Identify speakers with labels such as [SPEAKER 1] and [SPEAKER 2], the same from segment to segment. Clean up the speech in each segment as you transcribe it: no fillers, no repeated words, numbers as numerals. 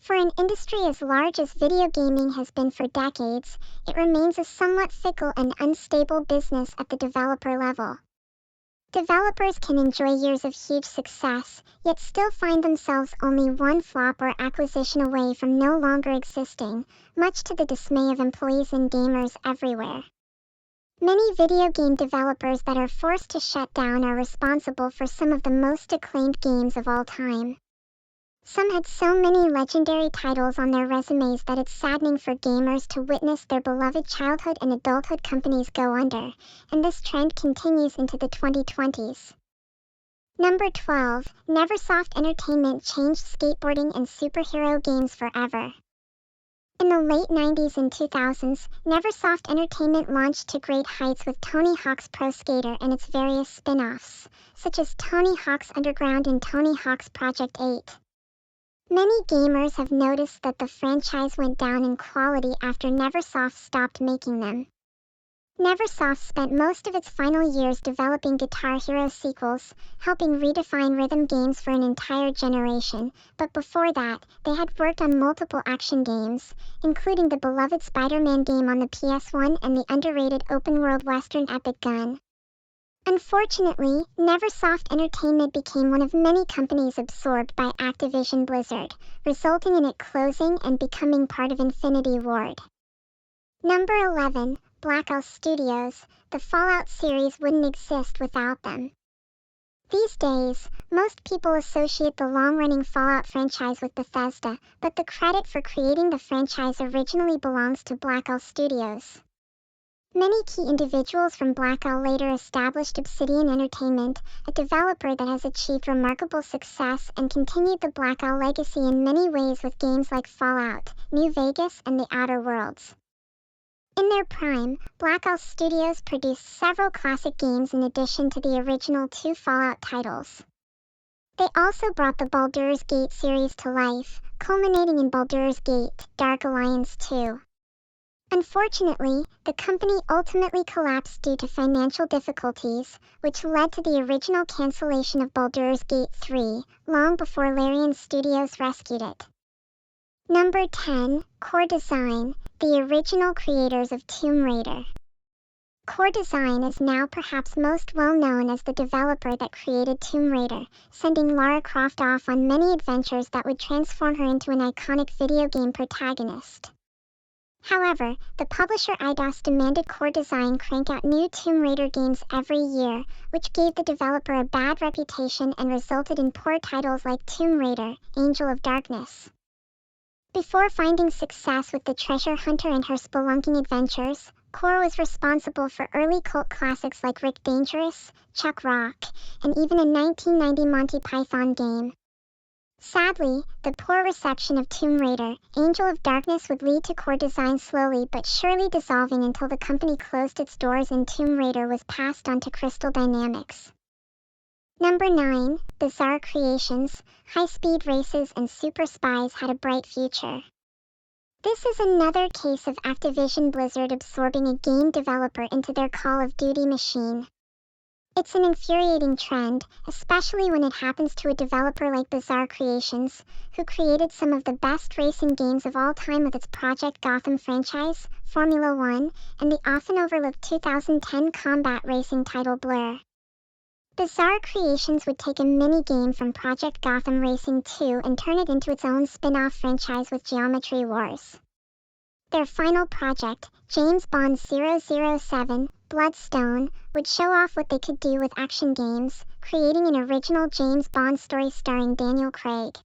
[SPEAKER 1] For an industry as large as video gaming has been for decades, it remains a somewhat fickle and unstable business at the developer level. Developers can enjoy years of huge success, yet still find themselves only one flop or acquisition away from no longer existing, much to the dismay of employees and gamers everywhere. Many video game developers that are forced to shut down are responsible for some of the most acclaimed games of all time. Some had so many legendary titles on their resumes that it's saddening for gamers to witness their beloved childhood and adulthood companies go under, and this trend continues into the 2020s. Number 12. Neversoft Entertainment changed skateboarding and superhero games forever. In the late 90s and 2000s, Neversoft Entertainment launched to great heights with Tony Hawk's Pro Skater and its various spin-offs, such as Tony Hawk's Underground and Tony Hawk's Project 8. Many gamers have noticed that the franchise went down in quality after Neversoft stopped making them. Neversoft spent most of its final years developing Guitar Hero sequels, helping redefine rhythm games for an entire generation, but before that, they had worked on multiple action games, including the beloved Spider-Man game on the PS1 and the underrated open-world western Epic Gun. Unfortunately, Neversoft Entertainment became one of many companies absorbed by Activision Blizzard, resulting in it closing and becoming part of Infinity Ward. Number 11. Black Owl Studios. The Fallout series wouldn't exist without them. These days, most people associate the long-running Fallout franchise with Bethesda, but the credit for creating the franchise originally belongs to Black Owl Studios. Many key individuals from Black Owl later established Obsidian Entertainment, a developer that has achieved remarkable success and continued the Black Owl legacy in many ways with games like Fallout, New Vegas, and The Outer Worlds. In their prime, Black Owl Studios produced several classic games in addition to the original two Fallout titles. They also brought the Baldur's Gate series to life, culminating in Baldur's Gate: Dark Alliance 2. Unfortunately, the company ultimately collapsed due to financial difficulties, which led to the original cancellation of Baldur's Gate 3, long before Larian Studios rescued it. Number 10. Core Design, the original creators of Tomb Raider. Core Design is now perhaps most well known as the developer that created Tomb Raider, sending Lara Croft off on many adventures that would transform her into an iconic video game protagonist. However, the publisher Eidos demanded Core Design crank out new Tomb Raider games every year, which gave the developer a bad reputation and resulted in poor titles like Tomb Raider: Angel of Darkness. Before finding success with the Treasure Hunter and her spelunking adventures, Core was responsible for early cult classics like Rick Dangerous, Chuck Rock, and even a 1990 Monty Python game. Sadly, the poor reception of Tomb Raider: Angel of Darkness would lead to Core Design slowly but surely dissolving until the company closed its doors and Tomb Raider was passed on to Crystal Dynamics. Number 9. Bizarre Creations, High-Speed Races and Super Spies had a bright future. This is another case of Activision Blizzard absorbing a game developer into their Call of Duty machine. It's an infuriating trend, especially when it happens to a developer like Bizarre Creations, who created some of the best racing games of all time with its Project Gotham franchise, Formula One, and the often overlooked 2010 combat racing title Blur. Bizarre Creations would take a mini-game from Project Gotham Racing 2 and turn it into its own spin-off franchise with Geometry Wars. Their final project, James Bond 007, Bloodstone, would show off what they could do with action games, creating an original James Bond story starring Daniel Craig.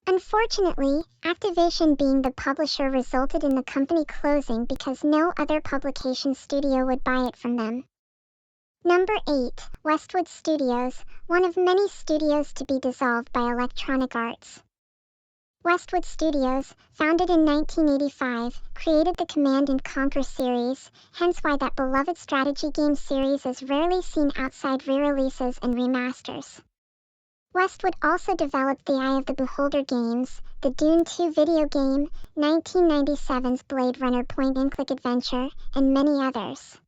[SPEAKER 1] Unfortunately, Activision being the publisher resulted in the company closing because no other publication studio would buy it from them. Number 8. Westwood Studios, one of many studios to be dissolved by Electronic Arts. Westwood Studios, founded in 1985, created the Command & Conquer series, hence why that beloved strategy game series is rarely seen outside re-releases and remasters. Westwood also developed the Eye of the Beholder games, the Dune 2 video game, 1997's Blade Runner point-and-click adventure, and many others.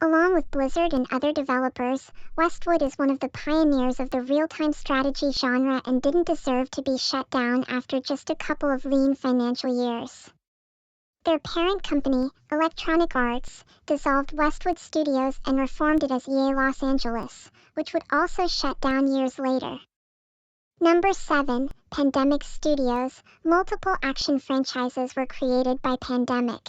[SPEAKER 1] Along with Blizzard and other developers, Westwood is one of the pioneers of the real-time strategy genre and didn't deserve to be shut down after just a couple of lean financial years. Their parent company, Electronic Arts, dissolved Westwood Studios and reformed it as EA Los Angeles, which would also shut down years later. Number 7. Pandemic Studios. Multiple action franchises were created by Pandemic.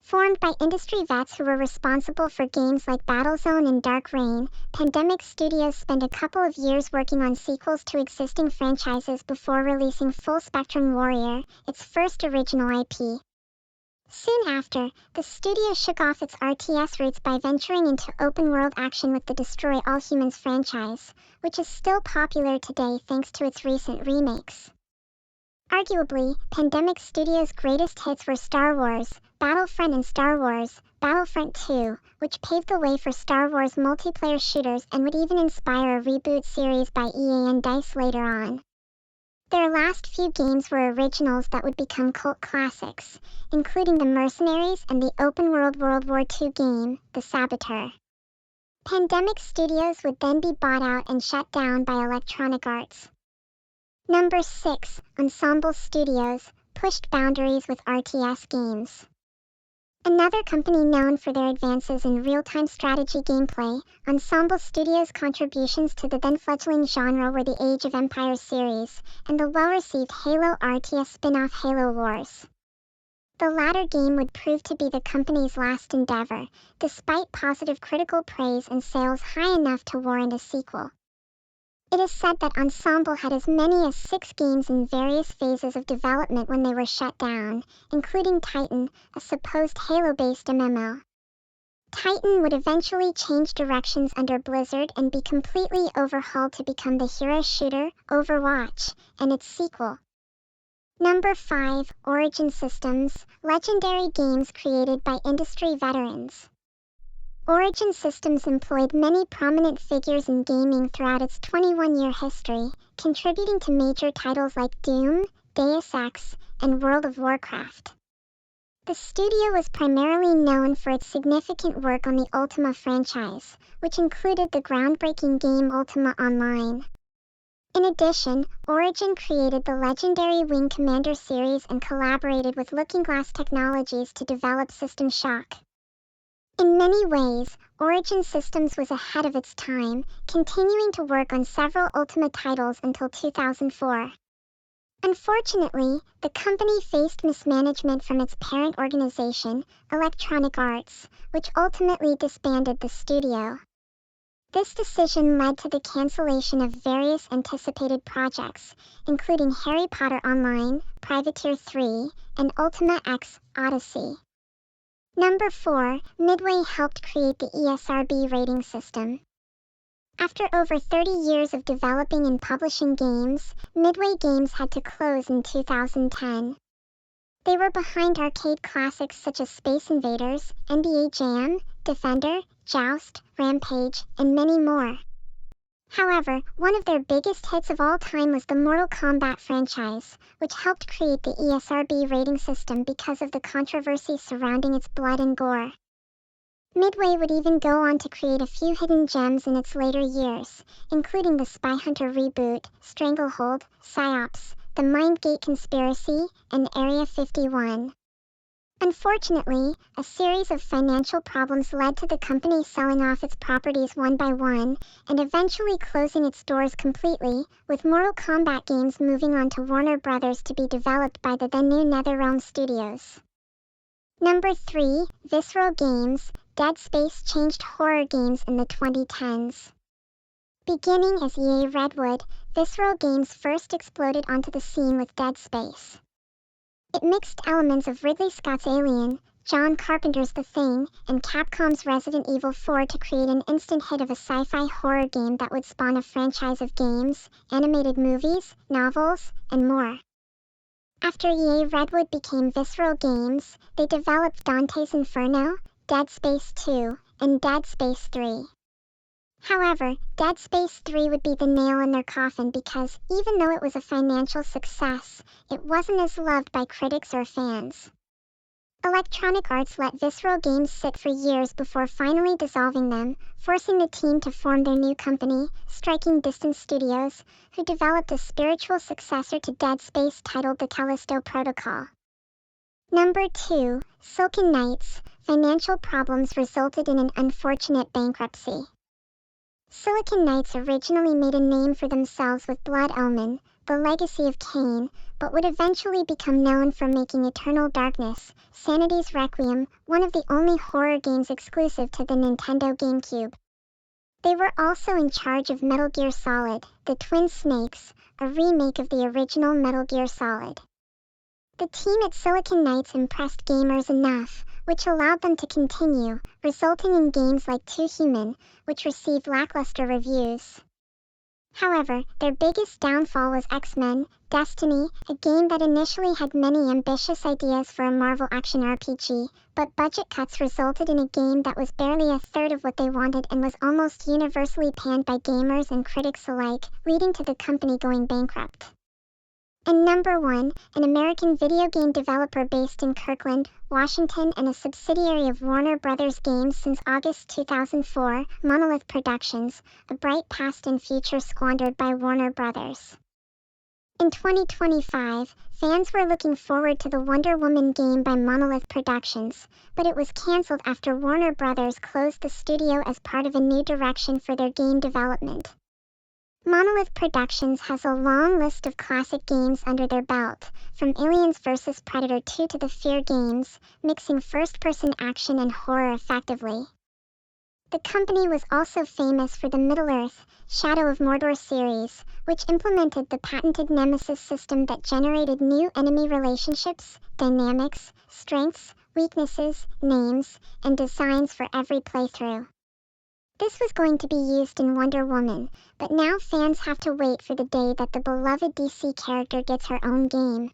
[SPEAKER 1] Formed by industry vets who were responsible for games like Battlezone and Dark Reign, Pandemic Studios spent a couple of years working on sequels to existing franchises before releasing Full Spectrum Warrior, its first original IP. Soon after, the studio shook off its RTS roots by venturing into open-world action with the Destroy All Humans franchise, which is still popular today thanks to its recent remakes. Arguably, Pandemic Studios' greatest hits were Star Wars, Battlefront and Star Wars, Battlefront 2, which paved the way for Star Wars multiplayer shooters and would even inspire a reboot series by EA and DICE later on. Their last few games were originals that would become cult classics, including The Mercenaries and the open-world World War II game, The Saboteur. Pandemic Studios would then be bought out and shut down by Electronic Arts. Number 6. Ensemble Studios, pushed boundaries with RTS games. Another company known for their advances in real-time strategy gameplay, Ensemble Studios' contributions to the then-fledgling genre were the Age of Empires series, and the well-received Halo RTS spin-off Halo Wars. The latter game would prove to be the company's last endeavor, despite positive critical praise and sales high enough to warrant a sequel. It is said that Ensemble had as many as 6 games in various phases of development when they were shut down, including Titan, a supposed Halo-based MMO. Titan would eventually change directions under Blizzard and be completely overhauled to become the hero shooter, Overwatch, and its sequel. Number 5. Origin Systems, legendary games created by industry veterans. Origin Systems employed many prominent figures in gaming throughout its 21-year history, contributing to major titles like Doom, Deus Ex, and World of Warcraft. The studio was primarily known for its significant work on the Ultima franchise, which included the groundbreaking game Ultima Online. In addition, Origin created the legendary Wing Commander series and collaborated with Looking Glass Technologies to develop System Shock. In many ways, Origin Systems was ahead of its time, continuing to work on several Ultima titles until 2004. Unfortunately, the company faced mismanagement from its parent organization, Electronic Arts, which ultimately disbanded the studio. This decision led to the cancellation of various anticipated projects, including Harry Potter Online, Privateer 3, and Ultima X Odyssey. Number 4. Midway helped create the ESRB rating system. After over 30 years of developing and publishing games, Midway Games had to close in 2010. They were behind arcade classics such as Space Invaders, NBA Jam, Defender, Joust, Rampage, and many more. However, one of their biggest hits of all time was the Mortal Kombat franchise, which helped create the ESRB rating system because of the controversy surrounding its blood and gore. Midway would even go on to create a few hidden gems in its later years, including the Spy Hunter reboot, Stranglehold, Psyops, the Mindgate Conspiracy, and Area 51. Unfortunately, a series of financial problems led to the company selling off its properties one by one, and eventually closing its doors completely, with Mortal Kombat games moving on to Warner Bros. To be developed by the then new NetherRealm Studios. Number 3. Visceral Games, Dead Space changed horror games in the 2010s. Beginning as EA Redwood, Visceral Games first exploded onto the scene with Dead Space. It mixed elements of Ridley Scott's Alien, John Carpenter's The Thing, and Capcom's Resident Evil 4 to create an instant hit of a sci-fi horror game that would spawn a franchise of games, animated movies, novels, and more. After EA Redwood became Visceral Games, they developed Dante's Inferno, Dead Space 2, and Dead Space 3. However, Dead Space 3 would be the nail in their coffin because, even though it was a financial success, it wasn't as loved by critics or fans. Electronic Arts let Visceral Games sit for years before finally dissolving them, forcing the team to form their new company, Striking Distance Studios, who developed a spiritual successor to Dead Space titled The Callisto Protocol. Number 2. Silken Knights. Financial problems resulted in an unfortunate bankruptcy. Silicon Knights originally made a name for themselves with Blood Omen, The Legacy of Kain, but would eventually become known for making Eternal Darkness, Sanity's Requiem, one of the only horror games exclusive to the Nintendo GameCube. They were also in charge of Metal Gear Solid, The Twin Snakes, a remake of the original Metal Gear Solid. The team at Silicon Knights impressed gamers enough, which allowed them to continue, resulting in games like Too Human, which received lackluster reviews. However, their biggest downfall was X-Men: Destiny, a game that initially had many ambitious ideas for a Marvel action RPG, but budget cuts resulted in a game that was barely a third of what they wanted and was almost universally panned by gamers and critics alike, leading to the company going bankrupt. And number 1, an American video game developer based in Kirkland, Washington and a subsidiary of Warner Bros. Games since August 2004, Monolith Productions, a bright past and future squandered by Warner Bros. In 2025, fans were looking forward to the Wonder Woman game by Monolith Productions, but it was cancelled after Warner Bros. Closed the studio as part of a new direction for their game development. Monolith Productions has a long list of classic games under their belt, from Aliens vs. Predator 2 to the Fear games, mixing first-person action and horror effectively. The company was also famous for the Middle-earth, Shadow of Mordor series, which implemented the patented Nemesis system that generated new enemy relationships, dynamics, strengths, weaknesses, names, and designs for every playthrough. This was going to be used in Wonder Woman, but now fans have to wait for the day that the beloved DC character gets her own game.